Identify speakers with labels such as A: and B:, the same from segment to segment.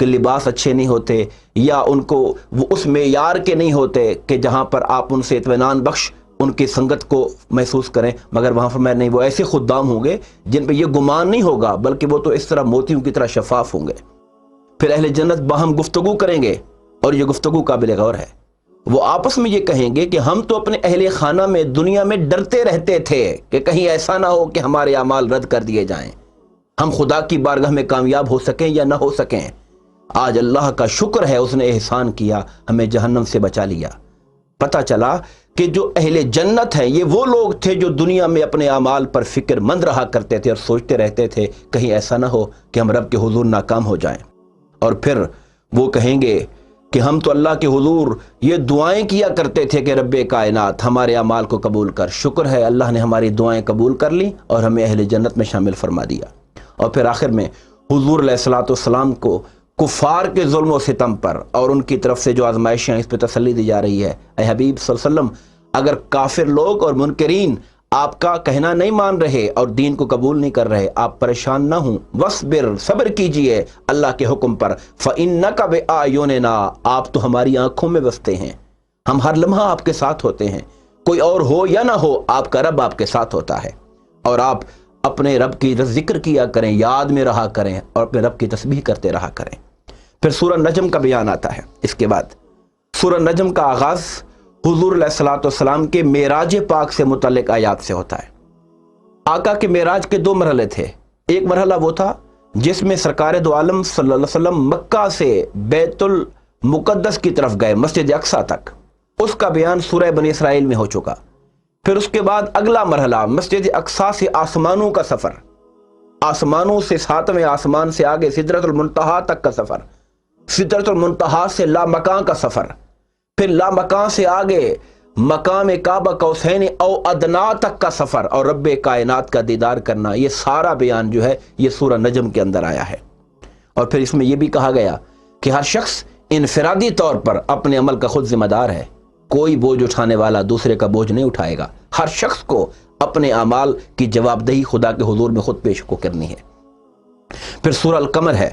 A: کہ لباس اچھے نہیں ہوتے یا ان کو وہ اس معیار کے نہیں ہوتے کہ جہاں پر آپ ان سے اطمینان بخش ان کی سنگت کو محسوس کریں، مگر وہاں فرمایا نہیں، وہ ایسے خدام ہوں گے جن پہ یہ گمان نہیں ہوگا، بلکہ وہ تو اس طرح موتیوں کی طرح شفاف ہوں گے۔ پھر اہل جنت باہم گفتگو کریں گے، اور یہ گفتگو قابل غور ہے۔ وہ آپس میں یہ کہیں گے کہ ہم تو اپنے اہل خانہ میں دنیا میں ڈرتے رہتے تھے کہ کہیں ایسا نہ ہو کہ ہمارے اعمال رد کر دیے جائیں، ہم خدا کی بارگاہ میں کامیاب ہو سکیں یا نہ ہو سکیں۔ آج اللہ کا شکر ہے، اس نے احسان کیا، ہمیں جہنم سے بچا لیا۔ پتہ چلا کہ جو اہل جنت ہیں یہ وہ لوگ تھے جو دنیا میں اپنے اعمال پر فکر مند رہا کرتے تھے اور سوچتے رہتے تھے کہیں ایسا نہ ہو کہ ہم رب کے حضور ناکام ہو جائیں۔ اور پھر وہ کہیں گے کہ ہم تو اللہ کے حضور یہ دعائیں کیا کرتے تھے کہ رب کائنات ہمارے اعمال کو قبول کر۔ شکر ہے اللہ نے ہماری دعائیں قبول کر لی اور ہمیں اہل جنت میں شامل فرما دیا۔ اور پھر آخر میں حضور علیہ الصلوۃ والسلام کو کفار کے ظلم و ستم پر اور ان کی طرف سے جو آزمائشیں اس پہ تسلی دی جا رہی ہے، اے حبیب صلی اللہ علیہ وسلم، اگر کافر لوگ اور منکرین آپ کا کہنا نہیں مان رہے اور دین کو قبول نہیں کر رہے، آپ پریشان نہ ہوں، وصبر، صبر کیجئے اللہ کے حکم پر، فَإِنَّكَ بِأَعْيُنِنَا، آپ تو ہماری آنکھوں میں بستے ہیں، ہم ہر لمحہ آپ کے ساتھ ہوتے ہیں، کوئی اور ہو یا نہ ہو آپ کا رب آپ کے ساتھ ہوتا ہے۔ اور آپ اپنے رب کی ذکر کیا کریں، یاد میں رہا کریں اور اپنے رب کی تسبیح کرتے رہا کریں۔ پھر سورہ نجم کا بیان آتا ہے۔ اس کے بعد سورہ نجم کا آغاز حضور علیہ الصلوۃ والسلام کے معراج پاک سے متعلق آیات سے ہوتا ہے۔ آقا کے معراج کے دو مرحلے تھے۔ ایک مرحلہ وہ تھا جس میں سرکار دو عالم صلی اللہ علیہ وسلم مکہ سے بیت المقدس کی طرف گئے، مسجد اقصیٰ تک، اس کا بیان سورہ بنی اسرائیل میں ہو چکا۔ پھر اس کے بعد اگلا مرحلہ مسجد اقصیٰ سے آسمانوں کا سفر، آسمانوں سے ساتویں آسمان سے آگے سدرۃ المنتہا تک کا سفر، سدرۃ المنتہا سے لامکان کا سفر، پھر لامکان سے آگے مقام کعبہ قوسین او ادنا تک کا سفر اور رب کائنات کا دیدار کرنا۔ یہ سارا بیان جو ہے یہ سورہ نجم کے اندر آیا ہے۔ اور پھر اس میں یہ بھی کہا گیا کہ ہر شخص انفرادی طور پر اپنے عمل کا خود ذمہ دار ہے، کوئی بوجھ اٹھانے والا دوسرے کا بوجھ نہیں اٹھائے گا، ہر شخص کو اپنے اعمال کی جواب دہی خدا کے حضور میں خود پیش کو کرنی ہے۔ پھر سورہ القمر ہے،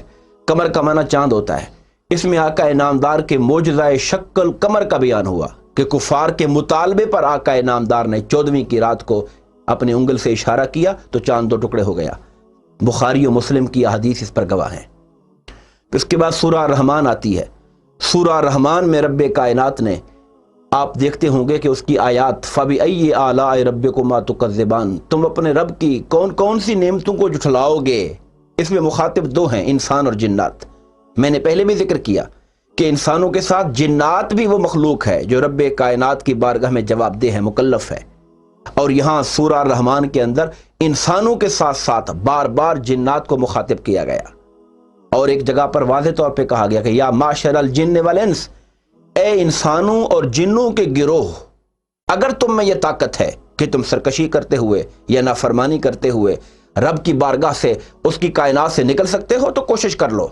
A: قمر کا معنی چاند ہوتا ہے۔ اس میں آقا نامدار کے معجزہ شق القمر کا بیان ہوا کہ کفار کے مطالبے پر آقا نامدار نے 14ویں کی رات کو اپنی انگل سے اشارہ کیا تو چاند دو ٹکڑے ہو گیا۔ بخاری و مسلم کی احادیث اس پر گواہ ہیں۔ اس کے بعد سورہ الرحمن آتی ہے۔ سورہ الرحمن میں رب کائنات نے، آپ دیکھتے ہوں گے کہ اس کی آیات فَبِأَيِّ آلَاءِ رَبِّكُمَا تُكَذِّبَانِ، تم اپنے رب کی کون کون سی نعمتوں کو جھٹلاؤ گے۔ اس میں مخاطب دو ہیں، انسان اور جنات۔ میں نے پہلے بھی ذکر کیا کہ انسانوں کے ساتھ جنات بھی وہ مخلوق ہے جو رب کائنات کی بارگاہ میں جواب دہ ہے، مکلف ہے۔ اور یہاں سورہ الرحمن کے اندر انسانوں کے ساتھ ساتھ بار بار جنات کو مخاطب کیا گیا، اور ایک جگہ پر واضح طور پہ کہا گیا کہ یا معشر الجن والانس، اے انسانوں اور جنوں کے گروہ، اگر تم میں یہ طاقت ہے کہ تم سرکشی کرتے ہوئے یا نافرمانی کرتے ہوئے رب کی بارگاہ سے، اس کی کائنات سے نکل سکتے ہو تو کوشش کر لو۔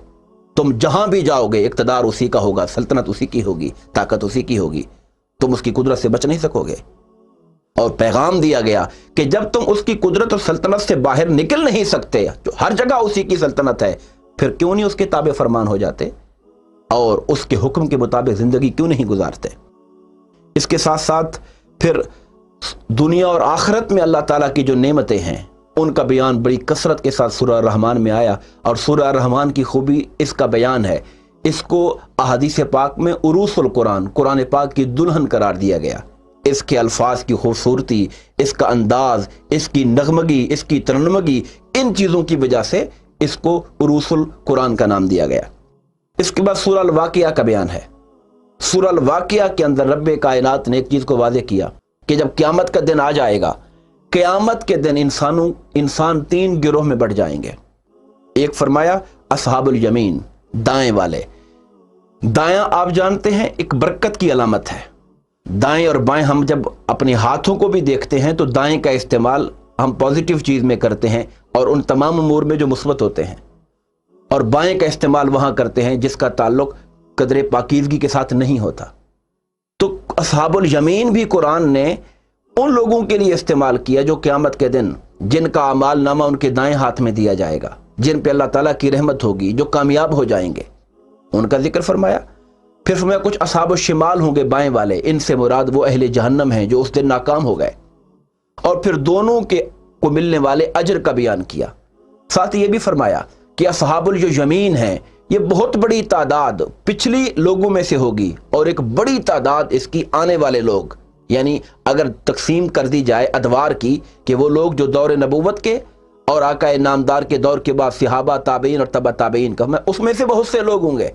A: تم جہاں بھی جاؤ گے اقتدار اسی کا ہوگا، سلطنت اسی کی ہوگی، طاقت اسی کی ہوگی، تم اس کی قدرت سے بچ نہیں سکو گے۔ اور پیغام دیا گیا کہ جب تم اس کی قدرت اور سلطنت سے باہر نکل نہیں سکتے، جو ہر جگہ اسی کی سلطنت ہے، پھر کیوں نہیں اس کے تابع فرمان ہو جاتے اور اس کے حکم کے مطابق زندگی کیوں نہیں گزارتے۔ اس کے ساتھ ساتھ پھر دنیا اور آخرت میں اللہ تعالیٰ کی جو نعمتیں ہیں ان کا بیان بڑی کثرت کے ساتھ سورہ الرحمن میں آیا، اور سورہ الرحمن کی خوبی اس کا بیان ہے، اس کو احادیث پاک میں عروس القرآن، قرآن پاک کی دلہن قرار دیا گیا۔ اس کے الفاظ کی خوبصورتی، اس کا انداز، اس کی نغمگی، اس کی ترنمگی، ان چیزوں کی وجہ سے اس کو عروس القرآن کا نام دیا گیا۔ اس کے بعد سورہ الواقعہ کا بیان ہے۔ سورہ الواقعہ کے اندر رب کائنات نے ایک چیز کو واضح کیا کہ جب قیامت کا دن آ جائے گا، قیامت کے دن انسان 3 گروہ میں بڑھ جائیں گے۔ ایک فرمایا اصحاب الیمین، دائیں والے۔ دایاں آپ جانتے ہیں ایک برکت کی علامت ہے۔ دائیں اور بائیں ہم جب اپنے ہاتھوں کو بھی دیکھتے ہیں تو دائیں کا استعمال ہم پازیٹیو چیز میں کرتے ہیں اور ان تمام امور میں جو مثبت ہوتے ہیں، اور بائیں کا استعمال وہاں کرتے ہیں جس کا تعلق قدر پاکیزگی کے ساتھ نہیں ہوتا۔ تو اصحاب الیمین بھی قرآن نے ان لوگوں کے لیے استعمال کیا جو قیامت کے دن جن کا اعمال نامہ ان کے دائیں ہاتھ میں دیا جائے گا، جن پہ اللہ تعالیٰ کی رحمت ہوگی، جو کامیاب ہو جائیں گے۔ ان کا ذکر فرمایا۔ پھر فرمایا کچھ اصحاب الشمال ہوں گے، بائیں والے، ان سے مراد وہ اہل جہنم ہیں جو اس دن ناکام ہو گئے، اور پھر دونوں کے کو ملنے والے اجر کا بیان کیا۔ ساتھ یہ بھی فرمایا کہ اصحاب الیمین ہیں، یہ بہت بڑی تعداد پچھلی لوگوں میں سے ہوگی، اور ایک بڑی تعداد اس کی آنے والے لوگ، یعنی اگر تقسیم کر دی جائے ادوار کی، کہ وہ لوگ جو دور نبوت کے اور آقا نامدار کے دور کے بعد صحابہ، تابعین اور تبع تابعین کا، اس میں سے بہت سے لوگ ہوں گے،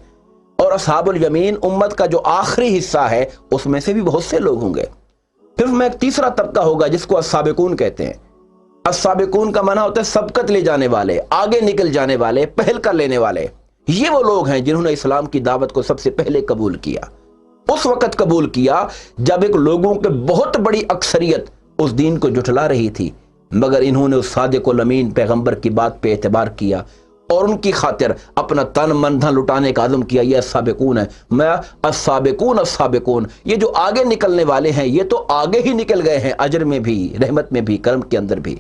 A: اور اصحاب الیمین امت کا جو آخری حصہ ہے اس میں سے بھی بہت سے لوگ ہوں گے۔ پھر میں ایک تیسرا طبقہ ہوگا جس کو السابقون کہتے ہیں۔ السابقون کا معنی ہوتا ہے سبقت لے جانے والے، آگے نکل جانے والے، پہل کر لینے والے۔ یہ وہ لوگ ہیں جنہوں نے اسلام کی دعوت کو سب سے پہلے قبول کیا، اس وقت قبول کیا جب ایک لوگوں کے بہت بڑی اکثریت اس دین کو جھٹلا رہی تھی، مگر انہوں نے اس صادق الامین پیغمبر کی بات پہ اعتبار کیا اور ان کی خاطر اپنا تن من دھن لٹانے کا عزم کیا۔ یہ السابقون ہے، میں السابقون السابقون، یہ جو آگے نکلنے والے ہیں یہ تو آگے ہی نکل گئے ہیں، اجر میں بھی، رحمت میں بھی، کرم کے اندر بھی،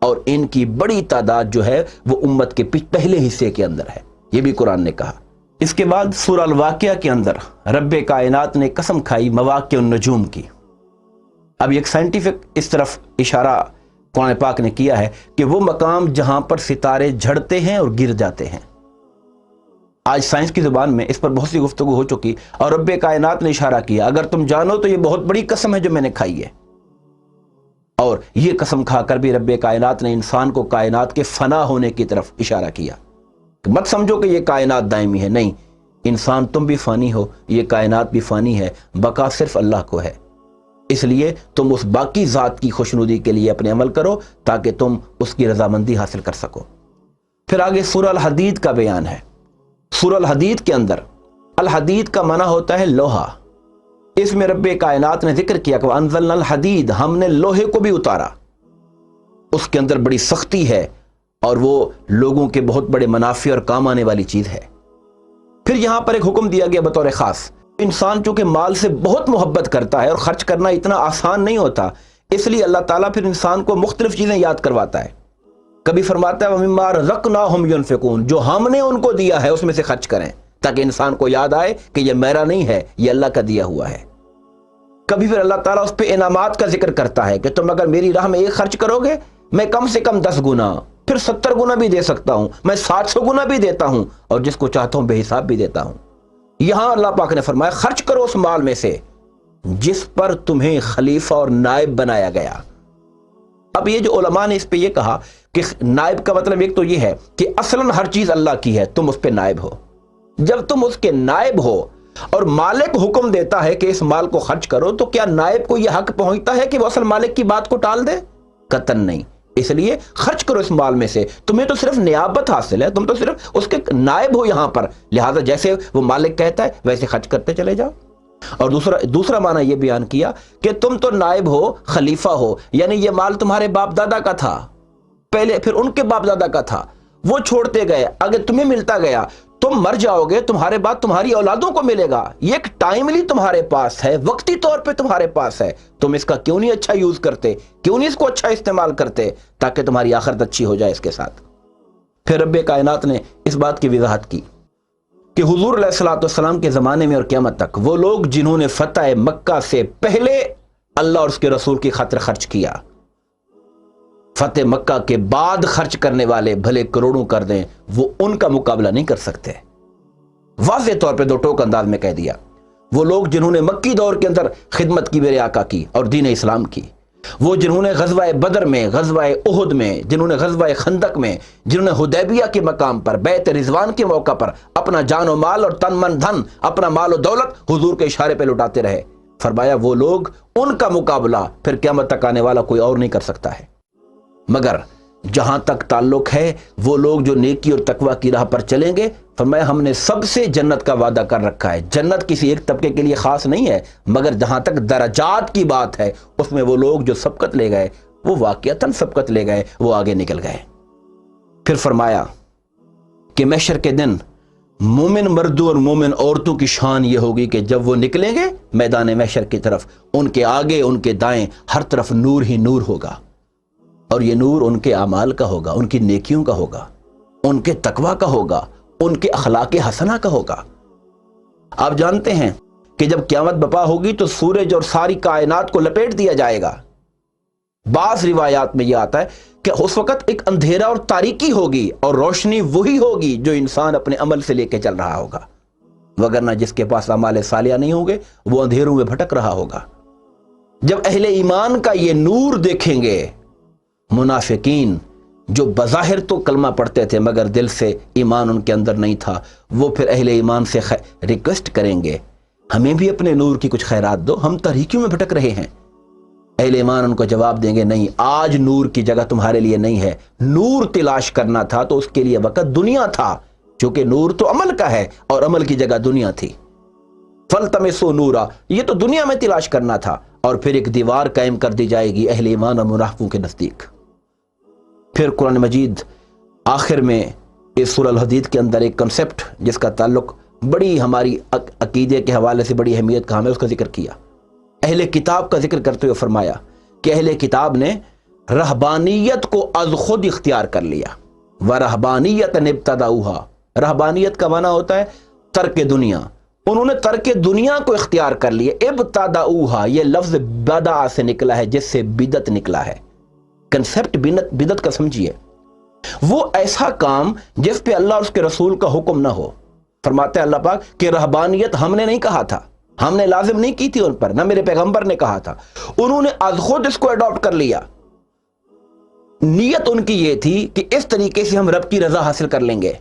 A: اور ان کی بڑی تعداد جو ہے وہ امت کے پہلے حصے کے اندر ہے، یہ بھی قرآن نے کہا۔ اس کے بعد سورہ الواقعہ کے اندر رب کائنات نے قسم کھائی مواقع النجوم کی۔ اب ایک سائنٹیفک اس طرف اشارہ قرآن پاک نے کیا ہے کہ وہ مقام جہاں پر ستارے جھڑتے ہیں اور گر جاتے ہیں۔ آج سائنس کی زبان میں اس پر بہت سی گفتگو ہو چکی، اور رب کائنات نے اشارہ کیا اگر تم جانو تو یہ بہت بڑی قسم ہے جو میں نے کھائی ہے۔ اور یہ قسم کھا کر بھی رب کائنات نے انسان کو کائنات کے فنا ہونے کی طرف اشارہ کیا، مت سمجھو کہ یہ کائنات دائمی ہے، نہیں، انسان تم بھی فانی ہو، یہ کائنات بھی فانی ہے، بقا صرف اللہ کو ہے، اس لیے تم اس باقی ذات کی خوشنودی کے لیے اپنے عمل کرو تاکہ تم اس کی رضامندی حاصل کر سکو۔ پھر آگے سورہ الحدید کا بیان ہے۔ سورہ الحدید کے اندر الحدید کا معنی ہوتا ہے لوہا۔ اس میں رب کائنات نے ذکر کیا کہ وَأَنزَلْنَا الْحَدِيدَ، ہم نے لوہے کو بھی اتارا، اس کے اندر بڑی سختی ہے اور وہ لوگوں کے بہت بڑے منافع اور کام آنے والی چیز ہے۔ پھر یہاں پر ایک حکم دیا گیا بطور خاص، انسان چونکہ مال سے بہت محبت کرتا ہے اور خرچ کرنا اتنا آسان نہیں ہوتا، اس لیے اللہ تعالیٰ پھر انسان کو مختلف چیزیں یاد کرواتا ہے۔ کبھی فرماتا ہے وَمِمَّا رَزَقْنَاهُمْ يُنْفِقُونَ، جو ہم نے ان کو دیا ہے اس میں سے خرچ کریں، تاکہ انسان کو یاد آئے کہ یہ میرا نہیں ہے، یہ اللہ کا دیا ہوا ہے۔ کبھی پھر اللہ تعالیٰ اس پہ انعامات کا ذکر کرتا ہے کہ تم اگر میری راہ میں ایک خرچ کرو گے میں کم سے کم 10 گنا، پھر 70 گنا بھی دے سکتا ہوں، میں 700 گنا بھی دیتا ہوں، اور جس کو چاہتا ہوں بے حساب بھی دیتا ہوں۔ یہاں اللہ پاک نے فرمایا خرچ کرو اس مال میں سے جس پر تمہیں خلیفہ اور نائب بنایا گیا۔ اب یہ جو علماء نے اس پہ یہ کہا کہ نائب کا مطلب ایک تو یہ ہے کہ اصلاً ہر چیز اللہ کی ہے، تم اس پہ نائب ہو۔ جب تم اس کے نائب ہو اور مالک حکم دیتا ہے کہ اس مال کو خرچ کرو، تو کیا نائب کو یہ حق پہنچتا ہے کہ وہ اصل مالک کی بات کو ٹال دے؟ قطعاً نہیں۔ اس لیے خرچ کرو اس مال میں سے، تمہیں تو صرف نیابت حاصل ہے، تم تو صرف اس کے نائب ہو یہاں پر، لہٰذا جیسے وہ مالک کہتا ہے ویسے خرچ کرتے چلے جاؤ۔ اور دوسرا معنی یہ بیان کیا کہ تم تو نائب ہو، خلیفہ ہو، یعنی یہ مال تمہارے باپ دادا کا تھا پہلے، پھر ان کے باپ دادا کا تھا، وہ چھوڑتے گئے، اگر تمہیں ملتا گیا، تم مر جاؤ گے، تمہارے بعد تمہاری اولادوں کو ملے گا، یہ ایک ٹائملی تمہارے پاس ہے، وقتی طور پہ تمہارے پاس ہے، تم اس کا کیوں نہیں اچھا یوز کرتے، کیوں نہیں اس کو اچھا استعمال کرتے تاکہ تمہاری آخرت اچھی ہو جائے اس کے ساتھ۔ پھر رب کائنات نے اس بات کی وضاحت کی کہ حضور علیہ الصلوۃ والسلام کے زمانے میں اور قیامت تک وہ لوگ جنہوں نے فتح مکہ سے پہلے اللہ اور اس کے رسول کی خاطر خرچ کیا، فتح مکہ کے بعد خرچ کرنے والے بھلے کروڑوں کر دیں، وہ ان کا مقابلہ نہیں کر سکتے۔ واضح طور پہ دو ٹوک انداز میں کہہ دیا، وہ لوگ جنہوں نے مکی دور کے اندر خدمت کی میرے آقا کی اور دین اسلام کی، وہ جنہوں نے غزوہ بدر میں، غزوہ احد میں، جنہوں نے غزوہ خندق میں، جنہوں نے حدیبیہ کے مقام پر، بیعت رضوان کے موقع پر اپنا جان و مال اور تن من دھن، اپنا مال و دولت حضور کے اشارے پہ لٹاتے رہے، فرمایا وہ لوگ، ان کا مقابلہ پھر قیامت تک آنے والا کوئی اور نہیں کر سکتا ہے۔ مگر جہاں تک تعلق ہے وہ لوگ جو نیکی اور تقوی کی راہ پر چلیں گے، فرمایا ہم نے سب سے جنت کا وعدہ کر رکھا ہے۔ جنت کسی ایک طبقے کے لیے خاص نہیں ہے، مگر جہاں تک درجات کی بات ہے اس میں وہ لوگ جو سبقت لے گئے وہ واقعتاً سبقت لے گئے، وہ آگے نکل گئے۔ پھر فرمایا کہ محشر کے دن مومن مردوں اور مومن عورتوں کی شان یہ ہوگی کہ جب وہ نکلیں گے میدان محشر کی طرف، ان کے آگے ان کے دائیں ہر طرف نور ہی نور ہوگا، اور یہ نور ان کے اعمال کا ہوگا، ان کی نیکیوں کا ہوگا، ان کے تقوی کا ہوگا، ان کے اخلاق حسنہ کا ہوگا۔ آپ جانتے ہیں کہ جب قیامت بپا ہوگی تو سورج اور ساری کائنات کو لپیٹ دیا جائے گا۔ بعض روایات میں یہ آتا ہے کہ اس وقت ایک اندھیرا اور تاریکی ہوگی اور روشنی وہی ہوگی جو انسان اپنے عمل سے لے کے چل رہا ہوگا، وگرنہ جس کے پاس اعمال صالحہ نہیں ہوں گے وہ اندھیروں میں بھٹک رہا ہوگا۔ جب اہل ایمان کا یہ نور دیکھیں گے، منافقین جو بظاہر تو کلمہ پڑھتے تھے مگر دل سے ایمان ان کے اندر نہیں تھا، وہ پھر اہل ایمان سے ریکویسٹ کریں گے ہمیں بھی اپنے نور کی کچھ خیرات دو، ہم تاریکیوں میں بھٹک رہے ہیں۔ اہل ایمان ان کو جواب دیں گے نہیں، آج نور کی جگہ تمہارے لیے نہیں ہے، نور تلاش کرنا تھا تو اس کے لیے وقت دنیا تھا، چونکہ نور تو عمل کا ہے اور عمل کی جگہ دنیا تھی۔ فَالْتَمِسُوا نورا، یہ تو دنیا میں تلاش کرنا تھا، اور پھر ایک دیوار قائم کر دی جائے گی اہل ایمان اور منافقوں کے نزدیک۔ پھر قرآن مجید آخر میں اس سورہ الحدید کے اندر ایک کنسپٹ جس کا تعلق بڑی ہماری عقیدے کے حوالے سے بڑی اہمیت کا ہمیں اس کا ذکر کیا۔ اہل کتاب کا ذکر کرتے ہوئے فرمایا کہ اہل کتاب نے رہبانیت کو از خود اختیار کر لیا۔ وَرَهْبَانِيَّةً ابْتَدَعُوهَا، رہبانیت کا معنی ہوتا ہے ترک دنیا، انہوں نے ترک دنیا کو اختیار کر لیے۔ ابتدعوها، یہ لفظ بدع سے نکلا ہے جس سے بدعت نکلا ہے۔ کنسپٹ بدعت کا سمجھیے، وہ ایسا کام جس پہ اللہ اور اس کے رسول کا حکم نہ ہو۔ فرماتے ہیں اللہ پاک کہ رہبانیت ہم نے نہیں کہا تھا، ہم نے لازم نہیں کی تھی ان پر، نہ میرے پیغمبر نے کہا تھا، انہوں نے از خود اس کو اڈاپٹ کر لیا۔ نیت ان کی یہ تھی کہ اس طریقے سے ہم رب کی رضا حاصل کر لیں گے،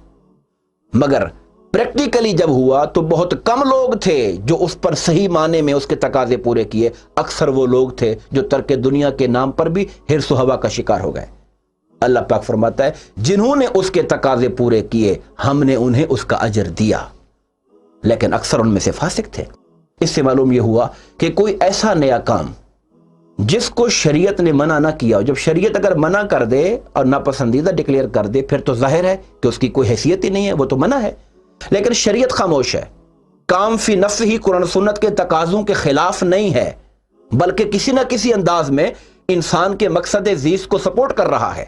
A: مگر پریکٹیکلی جب ہوا تو بہت کم لوگ تھے جو اس پر صحیح معنی میں اس کے تقاضے پورے کیے، اکثر وہ لوگ تھے جو ترک دنیا کے نام پر بھی حرص و ہوا کا شکار ہو گئے۔ اللہ پاک فرماتا ہے جنہوں نے اس کے تقاضے پورے کیے ہم نے انہیں اس کا اجر دیا، لیکن اکثر ان میں سے فاسق تھے۔ اس سے معلوم یہ ہوا کہ کوئی ایسا نیا کام جس کو شریعت نے منع نہ کیا ہو، جب شریعت اگر منع کر دے اور ناپسندیدہ ڈکلیئر کر دے پھر تو ظاہر ہے کہ اس کی کوئی حیثیت ہی نہیں ہے، وہ تو منع ہے، لیکن شریعت خاموش ہے۔ کام فی نفس ہی قرآن سنت کے تقاضوں کے خلاف نہیں ہے، بلکہ کسی نہ کسی انداز میں انسان کے مقصد زیست کو سپورٹ کر رہا ہے۔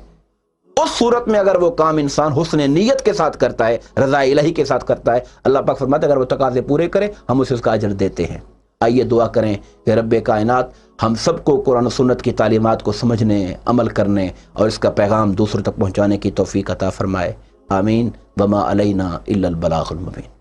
A: اس صورت میں اگر وہ کام انسان حسن نیت کے ساتھ کرتا ہے، رضا الہی کے ساتھ کرتا ہے، اللہ پاک فرماتا ہے اگر وہ تقاضے پورے کرے ہم اسے اس کا اجر دیتے ہیں۔ آئیے دعا کریں کہ رب کائنات ہم سب کو قرآن و سنت کی تعلیمات کو سمجھنے، عمل کرنے اور اس کا پیغام دوسروں تک پہنچانے کی توفیق عطا فرمائے۔ آمین۔ وما علینا الا البلاغ المبین۔